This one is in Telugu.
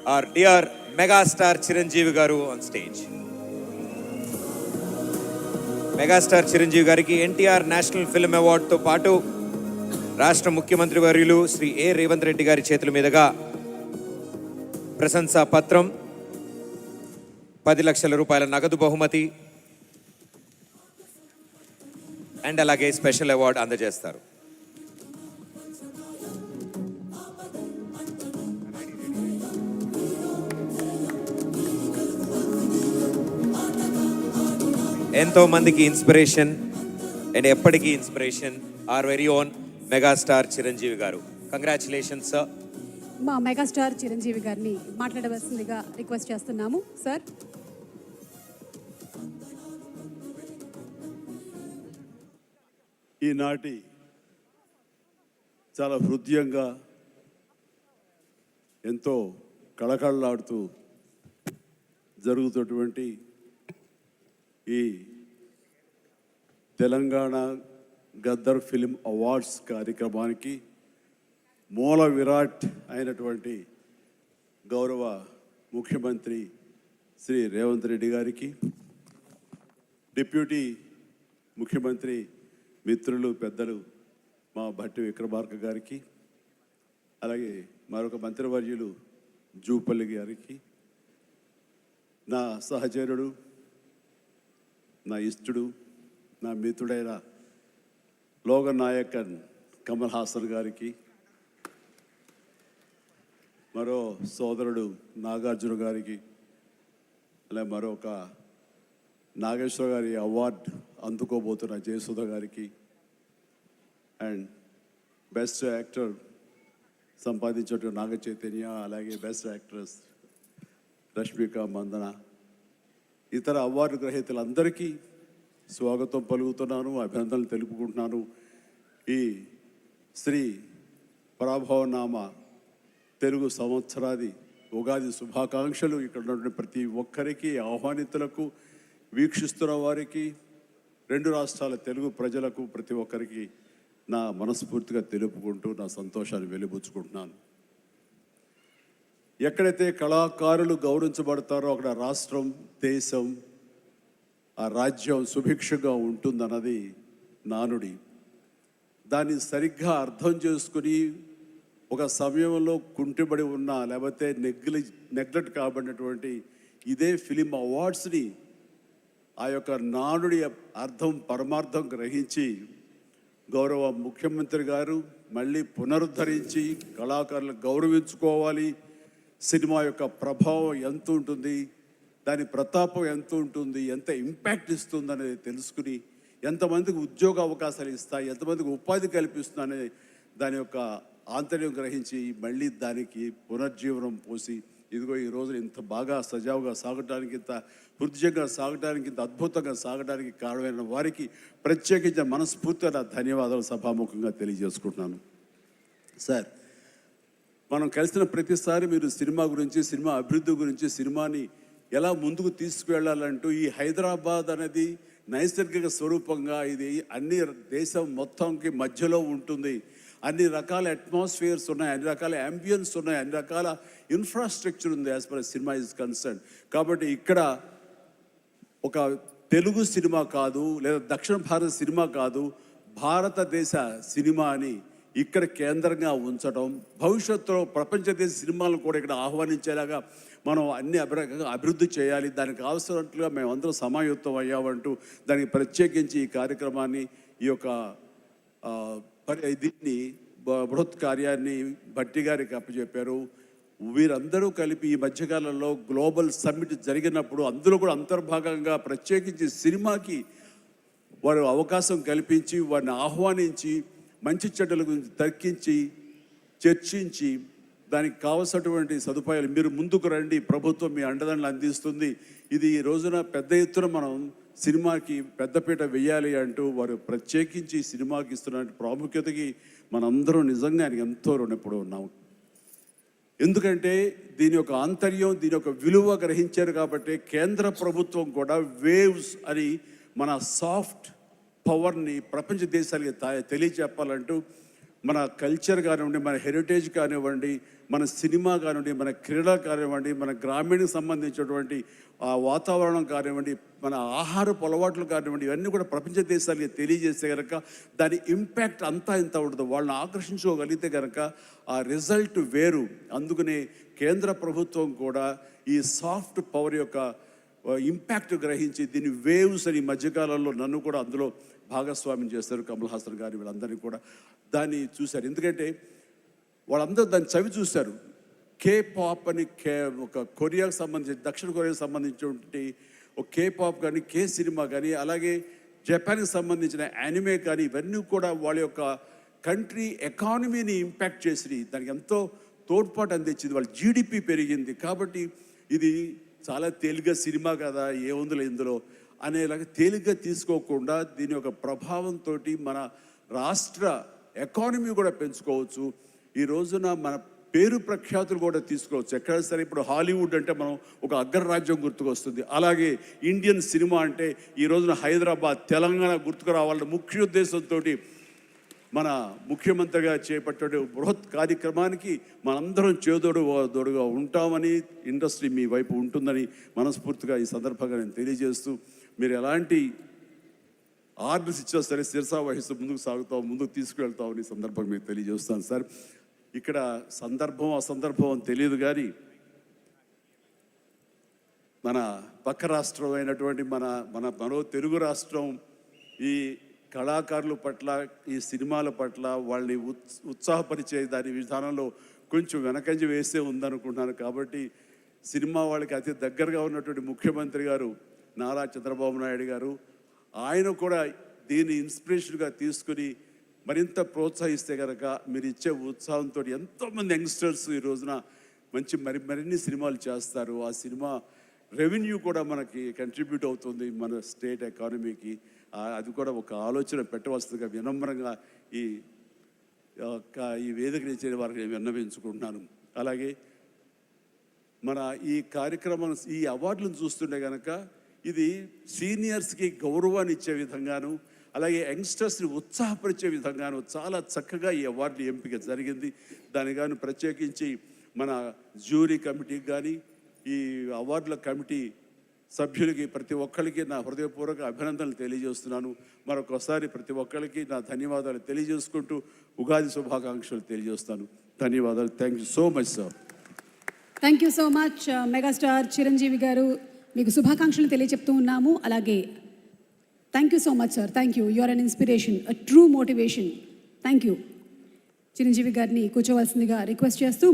our dear megastar Chiranjeevi garu on stage. Megastar Chiranjeevi గారికి ఎన్టీఆర్ నేషనల్ ఫిల్మ్ అవార్డుతో పాటు రాష్ట్ర ముఖ్యమంత్రి వర్యులు శ్రీ ఏ రేవంత్ రెడ్డి గారి చేతుల మీదుగా ప్రశంసా పత్రం, 10 లక్షల రూపాయల నగదు బహుమతి అండ్ అలాగే స్పెషల్ అవార్డు అందజేస్తారు. ఎంతో మందికి ఇన్స్పిరేషన్ అండ్ ఎప్పటికీ inspiration our very own megastar Chiranjeevi garu. Congratulations sir. మా మెగాస్టార్ చిరంజీవి గారిని మాట్లాడవలసిందిగా రిక్వెస్ట్ చేస్తున్నాము సార్. ఈనాటి చాలా హృదయంగా ఎంతో కళకళలాడుతూ జరుగుతున్నటువంటి ఈ తెలంగాణ గద్దర్ ఫిల్మ్ అవార్డ్స్ కార్యక్రమానికి మూల విరాట్ అయినటువంటి గౌరవ ముఖ్యమంత్రి శ్రీ రేవంత్ రెడ్డి గారికి, డిప్యూటీ ముఖ్యమంత్రి మిత్రులు పెద్దలు మా భట్టి విక్రమార్క గారికి, అలాగే మరొక మంత్రివర్యులు జూపల్లి గారికి, నా సహచరుడు, నా ఇష్టడు, నా మిత్రుడైన లోగన్ నాయకన్ కమల్ హాసన్ గారికి, మరో సోదరుడు నాగార్జున గారికి, అలాగే మరొక నాగేశ్వర గారి అవార్డు అందుకోబోతున్న జయసుధ గారికి, and best actor సంపాదించేటువంటి Naga Chaitanya, అలాగే బెస్ట్ యాక్ట్రెస్ రష్మిక మందన, ఇతర అవార్డు గ్రహీతలందరికీ స్వాగతం పలుకుతున్నాను, అభినందనలు తెలుపుకుంటున్నాను. ఈ శ్రీ పరాభవనామ తెలుగు సంవత్సరాది ఉగాది శుభాకాంక్షలు ఇక్కడ ఉన్నటువంటి ప్రతి ఒక్కరికి, ఆహ్వానితులకు, వీక్షిస్తున్న వారికి, 2 రాష్ట్రాల తెలుగు ప్రజలకు ప్రతి ఒక్కరికి నా మనస్ఫూర్తిగా తెలుపుకుంటూ నా సంతోషాన్ని వెలిబుచ్చుకుంటున్నాను. ఎక్కడైతే కళాకారులు గౌరవించబడతారో అక్కడ రాష్ట్రం, దేశం, ఆ రాజ్యం సుభిక్షంగా ఉంటుందన్నది నానుడి. దాన్ని సరిగ్గా అర్థం చేసుకుని ఒక సమయంలో కుంటిబడి ఉన్న, లేకపోతే నెగ్లెక్ట్ కాబడినటువంటి ఇదే ఫిలిం అవార్డ్స్ని ఆ యొక్క నానుడి అర్థం పరమార్థం గ్రహించి గౌరవ ముఖ్యమంత్రి గారు మళ్ళీ పునరుద్ధరించి కళాకారులను గౌరవించుకోవాలి, సినిమా యొక్క ప్రభావం ఎంత ఉంటుంది, దాని ప్రతాపం ఎంత ఉంటుంది, ఎంత ఇంపాక్ట్ ఇస్తుంది అనేది తెలుసుకుని ఎంతమందికి ఉద్యోగ అవకాశాలు ఇస్తాయి, ఎంతమందికి ఉపాధి కల్పిస్తుందనే దాని యొక్క ఆంతర్యం గ్రహించి మళ్ళీ దానికి పునర్జీవనం పోసి ఇదిగో ఈ రోజు ఇంత బాగా సజావుగా సాగడానికి, ఇంత హృదయంగా సాగడానికి, ఇంత అద్భుతంగా సాగడానికి కారణమైన వారికి ప్రత్యేకించిన మనస్ఫూర్తిగా ధన్యవాదాలు సభాముఖంగా తెలియజేసుకుంటున్నాను. సార్, మనం కలిసిన ప్రతిసారి మీరు సినిమా గురించి, సినిమా అభివృద్ధి గురించి, సినిమాని ఎలా ముందుకు తీసుకువెళ్ళాలంటూ ఈ హైదరాబాద్ అనేది నైసర్గిక స్వరూపంగా ఇది అన్ని దేశం మొత్తంకి మధ్యలో ఉంటుంది, అన్ని రకాల అట్మాస్ఫియర్స్ ఉన్నాయి, అన్ని రకాల అంబియన్స్ ఉన్నాయి, అన్ని రకాల ఇన్ఫ్రాస్ట్రక్చర్ ఉంది as per cinema is concern. కాబట్టి ఇక్కడ ఒక తెలుగు సినిమా కాదు, లేదా దక్షిణ భారత సినిమా కాదు, భారతదేశ సినిమా అని ఇక్కడ కేంద్రంగా ఉంచడం, భవిష్యత్తులో ప్రపంచ దేశ సినిమాలను కూడా ఇక్కడ ఆహ్వానించేలాగా మనం అన్ని అభివృద్ధి చేయాలి, దానికి అవసరట్లుగా మేమందరం సమాయుత్తం అయ్యామంటూ దానికి ప్రత్యేకించి ఈ కార్యక్రమాన్ని, ఈ యొక్క దీన్ని బృహత్ కార్యాన్ని భట్టి గారికి అప్పచెప్పారు. వీరందరూ కలిపి ఈ మధ్యకాలంలో గ్లోబల్ సమ్మిట్ జరిగినప్పుడు అందులో కూడా అంతర్భాగంగా ప్రత్యేకించి సినిమాకి వారు అవకాశం కల్పించి వారిని ఆహ్వానించి మంచి చెడ్డల గురించి తర్కించి చర్చించి దానికి కావలసినటువంటి సదుపాయాలు మీరు ముందుకు రండి, ప్రభుత్వం మీ అండదండలు అందిస్తుంది, ఇది ఈ రోజున పెద్ద ఎత్తున మనం సినిమాకి పెద్దపీట వేయాలి అంటూ వారు ప్రత్యేకించి సినిమాకి ఇస్తున్న ప్రాముఖ్యతకి మనందరం నిజంగా ఎంతో రుణపడి ఉన్నాము. ఎందుకంటే దీని యొక్క ఆంతర్యం, దీని యొక్క విలువ గ్రహించారు కాబట్టి కేంద్ర ప్రభుత్వం కూడా వేవ్స్ అని మన సాఫ్ట్ పవర్ని ప్రపంచ దేశాలకి తెలియచెప్పాలంటూ మన కల్చర్ కానివ్వండి, మన హెరిటేజ్ కానివ్వండి, మన సినిమా కానివ్వండి, మన క్రీడ కానివ్వండి, మన గ్రామీణకు సంబంధించినటువంటి ఆ వాతావరణం కానివ్వండి, మన ఆహారపు అలవాట్లు కానివ్వండి, ఇవన్నీ కూడా ప్రపంచ దేశాలకి తెలియజేస్తే కనుక దాని ఇంపాక్ట్ అంతా ఇంత ఉండదు. వాళ్ళని ఆకర్షించుకోగలిగితే కనుక ఆ రిజల్ట్ వేరు. అందుకనే కేంద్ర ప్రభుత్వం కూడా ఈ సాఫ్ట్ పవర్ యొక్క ఇంపాక్ట్ గ్రహించి దీన్ని వేవ్స్ అని మధ్యకాలంలో నన్ను కూడా అందులో భాగస్వామ్యం చేస్తారు. కమల్ హాసన్ గారి వీళ్ళందరినీ కూడా దాన్ని చూశారు. ఎందుకంటే వాళ్ళందరూ దాన్ని చవి చూశారు. కే పాప్ అని ఒక కొరియాకు సంబంధించి, దక్షిణ కొరియాకు సంబంధించినటువంటి ఒక కే పాప్ కానీ, కే సినిమా కానీ, అలాగే జపాన్కి సంబంధించిన యానిమే కానీ, ఇవన్నీ కూడా వాళ్ళ యొక్క కంట్రీ ఎకానమీని ఇంపాక్ట్ చేసి దానికి ఎంతో తోడ్పాటు అందించింది. వాళ్ళ జీడిపి పెరిగింది. కాబట్టి ఇది చాలా తేలిగ్గా సినిమా కదా, ఏముందిలే ఇందులో అనేలాగా తేలిగ్గా తీసుకోకుండా దీని యొక్క ప్రభావంతో మన రాష్ట్ర ఎకానమీ కూడా పెంచుకోవచ్చు. ఈ రోజున మన పేరు ప్రఖ్యాతులు కూడా తీసుకోవచ్చు. ఎక్కడ సరే ఇప్పుడు హాలీవుడ్ అంటే మనం ఒక అగ్రరాజ్యం గుర్తుకొస్తుంది. అలాగే ఇండియన్ సినిమా అంటే ఈ రోజున హైదరాబాద్, తెలంగాణ గుర్తుకు రావాలన్న ముఖ్య ఉద్దేశంతో మన ముఖ్యమంత్రిగా చేపట్టే బృహత్ కార్యక్రమానికి మనందరం చేదోడుగా ఉంటామని, ఇండస్ట్రీ మీ వైపు ఉంటుందని మనస్ఫూర్తిగా ఈ సందర్భంగా నేను తెలియజేస్తూ, మీరు ఎలాంటి ఆర్డర్స్ ఇచ్చినా సరే శిరసా వహిస్తూ ముందుకు తీసుకువెళ్తామని సందర్భంగా మీకు తెలియజేస్తాను సార్. ఇక్కడ సందర్భం అసందర్భం అని తెలియదు కానీ మన పక్క రాష్ట్రం అయినటువంటి మనో తెలుగు రాష్ట్రం ఈ కళాకారుల పట్ల, ఈ సినిమాల పట్ల వాళ్ళని ఉత్సాహపరిచే దాని విధానంలో కొంచెం వెనకంజ వేసే ఉందనుకుంటున్నాను. కాబట్టి సినిమా వాళ్ళకి అతి దగ్గరగా ఉన్నటువంటి ముఖ్యమంత్రి గారు నారా చంద్రబాబు నాయుడు గారు, ఆయన కూడా దీన్ని ఇన్స్పిరేషన్గా తీసుకుని మరింత ప్రోత్సహిస్తే కనుక మీరు ఇచ్చే ఉత్సాహంతో ఎంతోమంది యంగ్స్టర్స్ ఈ రోజున మరిన్ని సినిమాలు చేస్తారు. ఆ సినిమా రెవెన్యూ కూడా మనకి కంట్రిబ్యూట్ అవుతుంది మన స్టేట్ ఎకానమీకి. అది కూడా ఒక ఆలోచన పెట్టవలసిందిగా వినమ్రంగా ఈ వేదిక నుంచి వారికి విన్నవించుకుంటున్నాను. అలాగే మన ఈ కార్యక్రమం, ఈ అవార్డులను చూస్తుంటే కనుక ఇది సీనియర్స్కి గౌరవాన్ని ఇచ్చే విధంగాను, అలాగే యంగ్స్టర్స్ని ఉత్సాహపరిచే విధంగాను చాలా చక్కగా ఈ అవార్డులు ఎంపిక జరిగింది. దాని కానీ ప్రత్యేకించి మన జ్యూరీ కమిటీకి కానీ, ఈ అవార్డుల కమిటీ సభ్యులకి ప్రతి ఒక్కరికి నా హృదయపూర్వక అభినందనలు తెలియజేస్తున్నాను. మరొకసారి ప్రతి ఒక్కరికి నా ధన్యవాదాలు తెలియజేసుకుంటూ ఉగాది శుభాకాంక్షలు తెలియజేస్తాను. ధన్యవాదాలు. Thank you so much sir. Thank you so much megastar Chiranjeevi గారు. మీకు శుభాకాంక్షలు తెలియచెప్తూ ఉన్నాము. అలాగే thank you so much sir. Thank you. You are an inspiration, a true motivation. Thank you. Chiranjeevi గారిని కూర్చోవలసిందిగా రిక్వెస్ట్ చేస్తూ